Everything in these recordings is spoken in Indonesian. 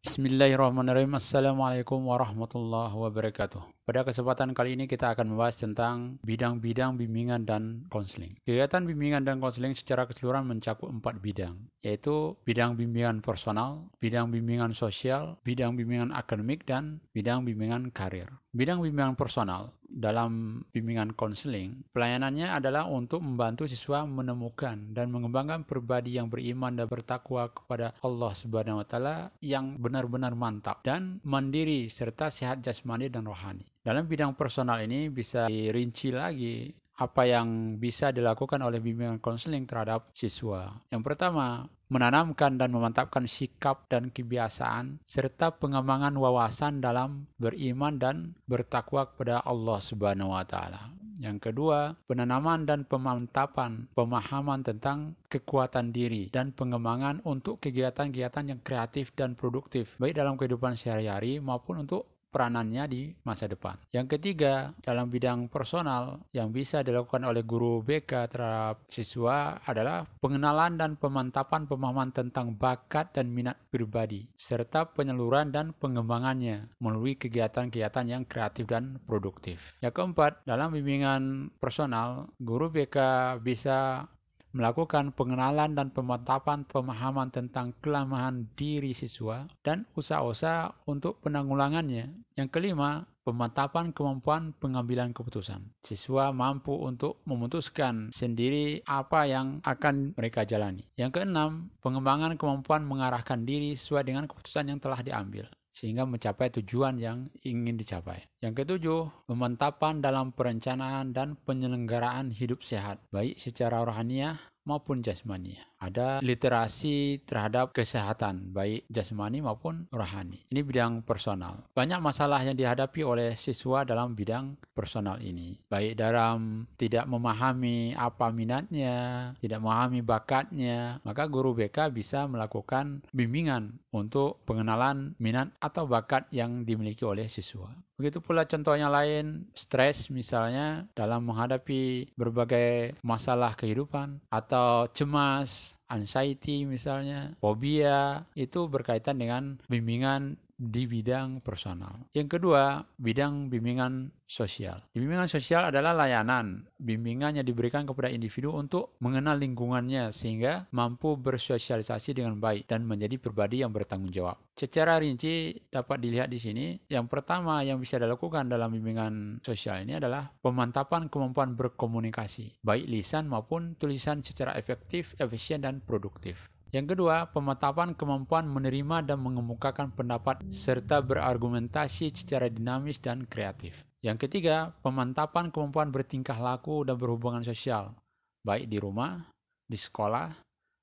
Bismillahirrahmanirrahim. Assalamualaikum warahmatullahi wabarakatuh. Pada kesempatan kali ini kita akan membahas tentang bidang-bidang bimbingan dan konseling. Kegiatan bimbingan dan konseling secara keseluruhan mencakup 4 bidang, yaitu bidang bimbingan personal, bidang bimbingan sosial, bidang bimbingan akademik, dan bidang bimbingan karir. Bidang bimbingan personal dalam bimbingan konseling, pelayanannya adalah untuk membantu siswa menemukan dan mengembangkan pribadi yang beriman dan bertakwa kepada Allah Subhanahu wa taala yang benar-benar mantap dan mandiri serta sehat jasmani dan rohani. Dalam bidang personal ini bisa dirinci lagi apa yang bisa dilakukan oleh bimbingan konseling terhadap siswa. Yang pertama, menanamkan dan memantapkan sikap dan kebiasaan serta pengembangan wawasan dalam beriman dan bertakwa kepada Allah Subhanahu wa taala. Yang kedua, penanaman dan pemantapan pemahaman tentang kekuatan diri dan pengembangan untuk kegiatan-kegiatan yang kreatif dan produktif, baik dalam kehidupan sehari-hari maupun untuk peranannya di masa depan. Yang ketiga, dalam bidang personal yang bisa dilakukan oleh guru BK terhadap siswa adalah pengenalan dan pemantapan pemahaman tentang bakat dan minat pribadi, serta penyaluran dan pengembangannya melalui kegiatan-kegiatan yang kreatif dan produktif. Yang keempat, dalam bimbingan personal, guru BK bisa melakukan pengenalan dan pemantapan pemahaman tentang kelemahan diri siswa dan usaha-usaha untuk penanggulangannya. Yang kelima, pemantapan kemampuan pengambilan keputusan. Siswa mampu untuk memutuskan sendiri apa yang akan mereka jalani. Yang keenam, pengembangan kemampuan mengarahkan diri sesuai dengan keputusan yang telah diambil, sehingga mencapai tujuan yang ingin dicapai. Yang ketujuh, pemantapan dalam perencanaan dan penyelenggaraan hidup sehat, baik secara rohaniah maupun jasmani. Ada literasi terhadap kesehatan, baik jasmani maupun rohani. Ini bidang personal. Banyak masalah yang dihadapi oleh siswa dalam bidang personal ini, baik dalam tidak memahami apa minatnya, tidak memahami bakatnya, maka guru BK bisa melakukan bimbingan untuk pengenalan minat atau bakat yang dimiliki oleh siswa. Begitu pula contohnya lain, stres misalnya dalam menghadapi berbagai masalah kehidupan, atau cemas, anxiety misalnya, fobia, itu berkaitan dengan bimbingan di bidang personal. Yang kedua, bidang bimbingan sosial. Bimbingan sosial adalah layanan bimbingan yang diberikan kepada individu untuk mengenal lingkungannya sehingga mampu bersosialisasi dengan baik dan menjadi pribadi yang bertanggung jawab. Secara rinci dapat dilihat di sini, yang pertama yang bisa dilakukan dalam bimbingan sosial ini adalah pemantapan kemampuan berkomunikasi, baik lisan maupun tulisan secara efektif, efisien, dan produktif. Yang kedua, pemantapan kemampuan menerima dan mengemukakan pendapat serta berargumentasi secara dinamis dan kreatif. Yang ketiga, pemantapan kemampuan bertingkah laku dan berhubungan sosial, baik di rumah, di sekolah,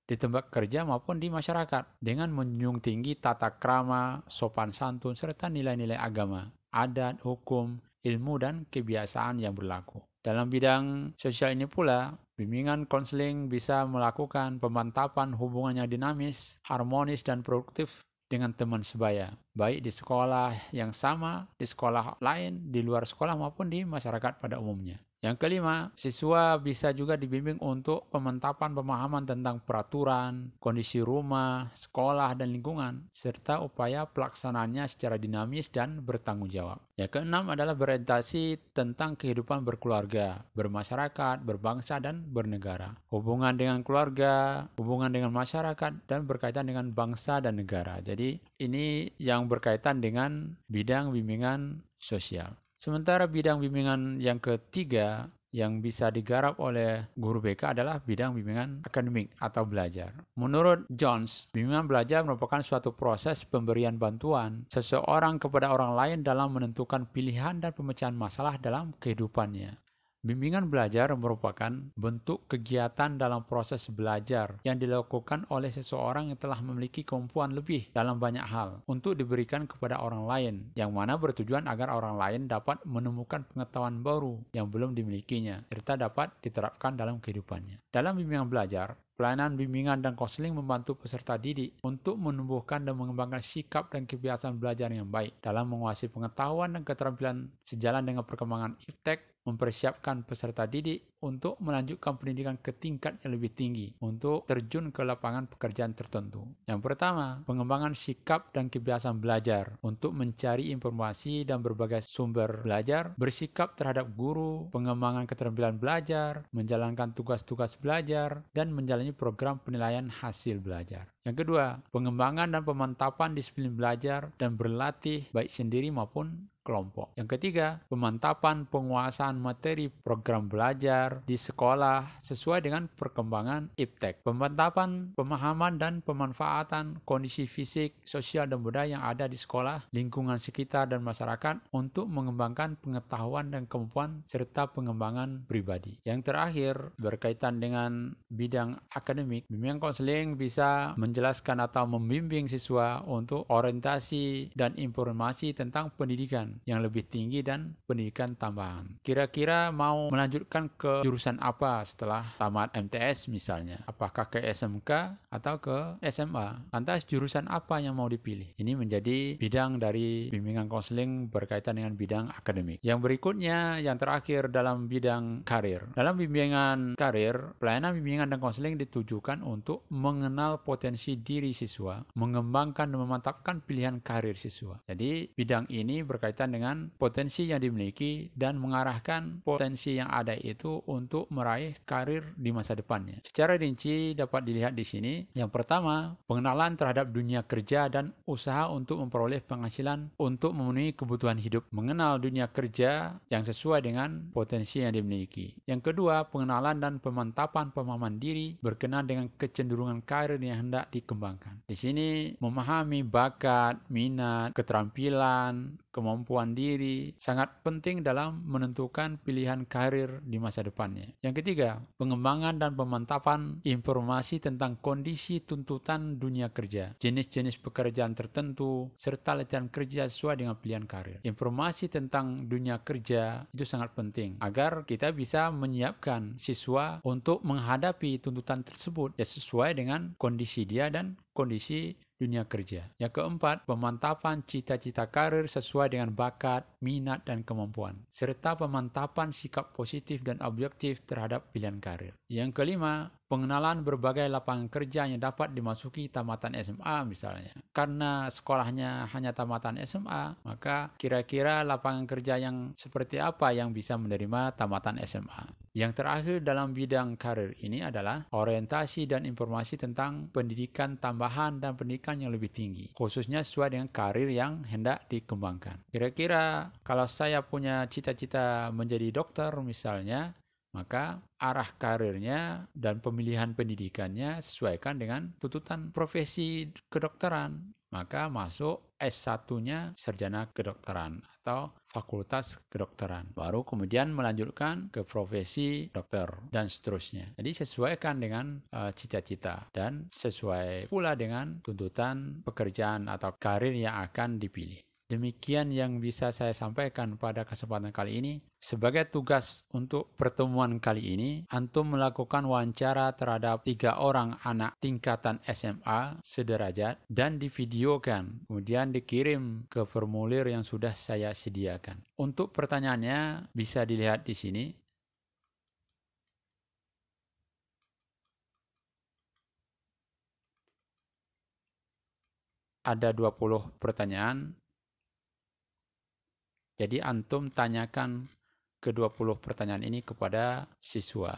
di tempat kerja maupun di masyarakat, dengan menjunjung tinggi tata krama, sopan santun, serta nilai-nilai agama, adat, hukum, ilmu, dan kebiasaan yang berlaku. Dalam bidang sosial ini pula, bimbingan konseling bisa melakukan pemantapan hubungan yang dinamis, harmonis, dan produktif dengan teman sebaya, baik di sekolah yang sama, di sekolah lain, di luar sekolah maupun di masyarakat pada umumnya. Yang kelima, siswa bisa juga dibimbing untuk pemantapan pemahaman tentang peraturan, kondisi rumah, sekolah, dan lingkungan, serta upaya pelaksanaannya secara dinamis dan bertanggung jawab. Yang keenam adalah berorientasi tentang kehidupan berkeluarga, bermasyarakat, berbangsa, dan bernegara. Hubungan dengan keluarga, hubungan dengan masyarakat, dan berkaitan dengan bangsa dan negara. Jadi ini yang berkaitan dengan bidang bimbingan sosial. Sementara bidang bimbingan yang ketiga yang bisa digarap oleh guru BK adalah bidang bimbingan akademik atau belajar. Menurut Jones, bimbingan belajar merupakan suatu proses pemberian bantuan seseorang kepada orang lain dalam menentukan pilihan dan pemecahan masalah dalam kehidupannya. Bimbingan belajar merupakan bentuk kegiatan dalam proses belajar yang dilakukan oleh seseorang yang telah memiliki kemampuan lebih dalam banyak hal untuk diberikan kepada orang lain, yang mana bertujuan agar orang lain dapat menemukan pengetahuan baru yang belum dimilikinya, serta dapat diterapkan dalam kehidupannya. Dalam bimbingan belajar, pelayanan bimbingan dan konseling membantu peserta didik untuk menumbuhkan dan mengembangkan sikap dan kebiasaan belajar yang baik dalam menguasai pengetahuan dan keterampilan sejalan dengan perkembangan iptek, mempersiapkan peserta didik untuk melanjutkan pendidikan ke tingkat yang lebih tinggi untuk terjun ke lapangan pekerjaan tertentu. Yang pertama, pengembangan sikap dan kebiasaan belajar untuk mencari informasi dan berbagai sumber belajar, bersikap terhadap guru, pengembangan keterampilan belajar, menjalankan tugas-tugas belajar, dan menjalani program penilaian hasil belajar. Yang kedua, pengembangan dan pemantapan disiplin belajar dan berlatih baik sendiri maupun kelompok. Yang ketiga, pemantapan penguasaan materi program belajar di sekolah sesuai dengan perkembangan iptek. Pemantapan pemahaman dan pemanfaatan kondisi fisik, sosial, dan budaya yang ada di sekolah, lingkungan sekitar, dan masyarakat untuk mengembangkan pengetahuan dan kemampuan serta pengembangan pribadi. Yang terakhir, berkaitan dengan bidang akademik, bimbingan konseling bisa menjelaskan atau membimbing siswa untuk orientasi dan informasi tentang pendidikan yang lebih tinggi dan pendidikan tambahan. Kira-kira mau melanjutkan ke jurusan apa setelah tamat MTS misalnya? Apakah ke SMK atau ke SMA? Lantas jurusan apa yang mau dipilih? Ini menjadi bidang dari bimbingan konseling berkaitan dengan bidang akademik. Yang berikutnya, yang terakhir dalam bidang karir. Dalam bimbingan karir, pelayanan bimbingan dan konseling ditujukan untuk mengenal potensi diri siswa, mengembangkan dan memantapkan pilihan karir siswa. Jadi, bidang ini berkaitan dengan potensi yang dimiliki dan mengarahkan potensi yang ada itu untuk meraih karir di masa depannya. Secara rinci dapat dilihat di sini. Yang pertama, pengenalan terhadap dunia kerja dan usaha untuk memperoleh penghasilan untuk memenuhi kebutuhan hidup. Mengenal dunia kerja yang sesuai dengan potensi yang dimiliki. Yang kedua, pengenalan dan pemantapan pemahaman diri berkenaan dengan kecenderungan karir yang hendak dikembangkan. Di sini memahami bakat, minat, keterampilan, kemampuan diri sangat penting dalam menentukan pilihan karir di masa depannya. Yang ketiga, pengembangan dan pemantapan informasi tentang kondisi tuntutan dunia kerja, jenis-jenis pekerjaan tertentu, serta latihan kerja sesuai dengan pilihan karir. Informasi tentang dunia kerja itu sangat penting agar kita bisa menyiapkan siswa untuk menghadapi tuntutan tersebut sesuai dengan kondisi dia dan kondisi dunia kerja. Yang keempat, pemantapan cita-cita karir sesuai dengan bakat, minat, dan kemampuan, serta pemantapan sikap positif dan objektif terhadap pilihan karir. Yang kelima, pengenalan berbagai lapangan kerja yang dapat dimasuki tamatan SMA misalnya. Karena sekolahnya hanya tamatan SMA, maka kira-kira lapangan kerja yang seperti apa yang bisa menerima tamatan SMA. Yang terakhir dalam bidang karir ini adalah orientasi dan informasi tentang pendidikan tambahan dan pendidikan yang lebih tinggi, khususnya sesuai dengan karir yang hendak dikembangkan. Kira-kira kalau saya punya cita-cita menjadi dokter misalnya, maka arah karirnya dan pemilihan pendidikannya sesuaikan dengan tuntutan profesi kedokteran. Maka masuk S1-nya sarjana kedokteran atau fakultas kedokteran. Baru kemudian melanjutkan ke profesi dokter dan seterusnya. Jadi sesuaikan dengan cita-cita dan sesuai pula dengan tuntutan pekerjaan atau karir yang akan dipilih. Demikian yang bisa saya sampaikan pada kesempatan kali ini. Sebagai tugas untuk pertemuan kali ini, antum melakukan wawancara terhadap 3 orang anak tingkatan SMA sederajat dan divideokan, kemudian dikirim ke formulir yang sudah saya sediakan. Untuk pertanyaannya bisa dilihat di sini. Ada 20 pertanyaan. Jadi antum tanyakan ke-20 pertanyaan ini kepada siswa.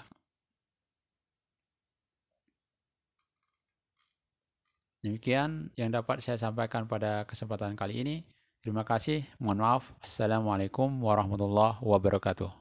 Demikian yang dapat saya sampaikan pada kesempatan kali ini. Terima kasih. Mohon maaf. Assalamualaikum warahmatullahi wabarakatuh.